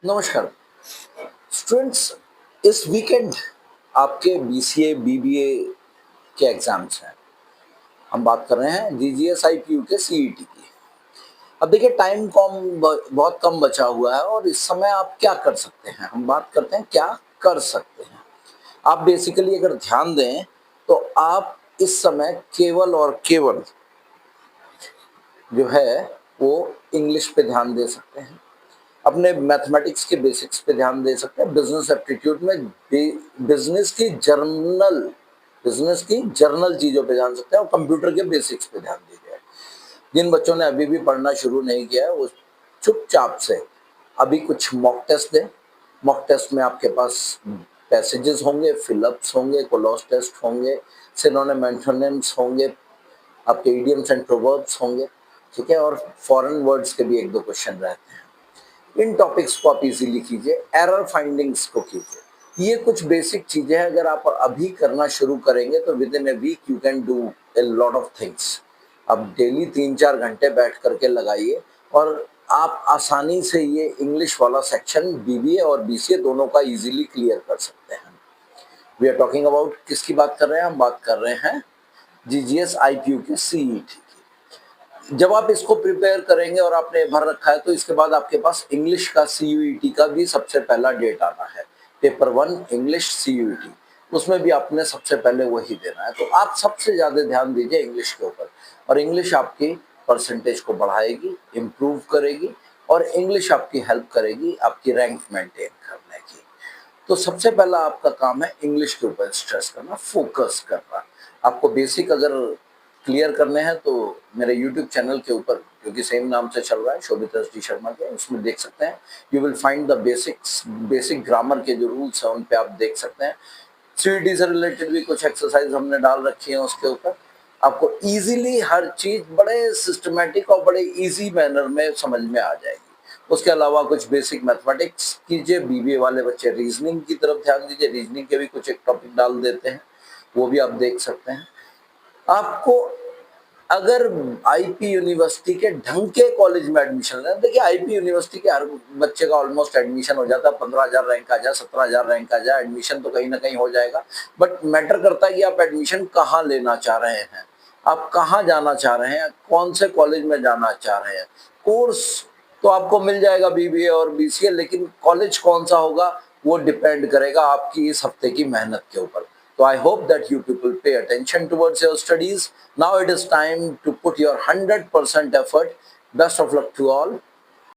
नमस्कार स्टूडेंट्स। इस वीकेंड आपके बीसीए बीबीए के एग्जाम्स हैं। हम बात कर रहे हैं जीजीएस आईपीयू के सीईटी की। अब देखिए टाइम कम बहुत कम बचा हुआ है और इस समय आप क्या कर सकते हैं। हम बात करते हैं क्या कर सकते हैं। आप बेसिकली अगर ध्यान दें तो आप इस समय केवल और केवल जो है वो इंग्लिश पे ध्यान दे सकते हैं, अपने मैथमेटिक्स के बेसिक्स पे ध्यान दे सकते हैं, बिजनेस एप्टीट्यूड में बिजनेस की जर्नल चीजों पे ध्यान सकते हैं और कंप्यूटर के बेसिक्स पे ध्यान दीजिए। जिन बच्चों ने अभी भी पढ़ना शुरू नहीं किया है वो चुपचाप से अभी कुछ मॉक टेस्ट दें। मॉक टेस्ट में आपके पास पैसेजेस होंगे, फिलअप्स होंगे, कोलॉस टेस्ट होंगे, सिनोनिम एंटोनिम्स होंगे, आपके इडियम्स एंड प्रोवर्ब्स होंगे, ठीक है, और फॉरेन वर्ड्स के भी एक दो क्वेश्चन रहते हैं। इन टॉपिक्स को आप इजीली कीजिए, एरर फाइंडिंग्स को कीजिए। ये कुछ बेसिक चीजें हैं, अगर आप अभी करना शुरू करेंगे तो within a week you can do a lot of things. अब डेली 3-4 घंटे बैठ करके लगाइए और आप आसानी से ये इंग्लिश वाला सेक्शन बीबीए और बीसीए दोनों का इजीली क्लियर कर सकते हैं। वी आर टॉकिंग अबाउट किसकी बात कर रहे हैं? हम बात कर रहे हैं जीजीएस आईपीयू के सीईटी की। जब आप इसको प्रिपेयर करेंगे और आपने भर रखा है तो इसके बाद आपके पास इंग्लिश का सीयूईटी का भी सबसे पहला डेट आना है, पेपर 1 इंग्लिश सीयूईटी। उसमें भी आपने सबसे पहले वही देना है। तो आप सबसे ज्यादा ध्यान दीजिए इंग्लिश के ऊपर, और इंग्लिश आपकी परसेंटेज को बढ़ाएगी, इम्प्रूव करेगी, और इंग्लिश आपकी हेल्प करेगी आपकी रैंक मेंटेन करने की। तो सबसे पहला आपका काम है इंग्लिश के ऊपर स्ट्रेस करना, फोकस करना। आपको बेसिक अगर क्लियर करने हैं तो मेरे यूट्यूब चैनल के ऊपर, क्योंकि सेम नाम से चल रहा है, शोभित एस.डी. शर्मा के, उसमें देख सकते हैं। You will find the basic grammar के जो रूल्स हैं उन पे आप देख सकते हैं। सीईटी से रिलेटेड भी कुछ एक्सरसाइज हमने डाल रखी है उसके ऊपर। आपको इजीली हर चीज बड़े सिस्टमेटिक और बड़े इजी मैनर में समझ में आ जाएगी। उसके अलावा कुछ बेसिक मैथमेटिक्स कीजिए। बीबीए वाले बच्चे रीजनिंग की तरफ ध्यान दीजिए, रीजनिंग के भी कुछ एक टॉपिक डाल देते हैं, वो भी आप देख सकते हैं। आपको अगर आईपी यूनिवर्सिटी के ढंग के कॉलेज में एडमिशन लेना, देखिए आईपी यूनिवर्सिटी के हर बच्चे का ऑलमोस्ट एडमिशन हो जाता है। 15,000 रैंक आ जाए, 17,000 रैंक आ जाए, एडमिशन तो कहीं ना कहीं हो जाएगा। बट मैटर करता है कि आप एडमिशन कहाँ लेना चाह रहे हैं, आप कहाँ जाना चाह रहे हैं, कौन से कॉलेज में जाना चाह रहे हैं। कोर्स तो आपको मिल जाएगा बीबीए और बीसीए, लेकिन कॉलेज कौन सा होगा वो डिपेंड करेगा आपकी इस हफ्ते की मेहनत के ऊपर। So I hope that you people pay attention towards your studies. Now it is time to put your 100% effort. Best of luck to all.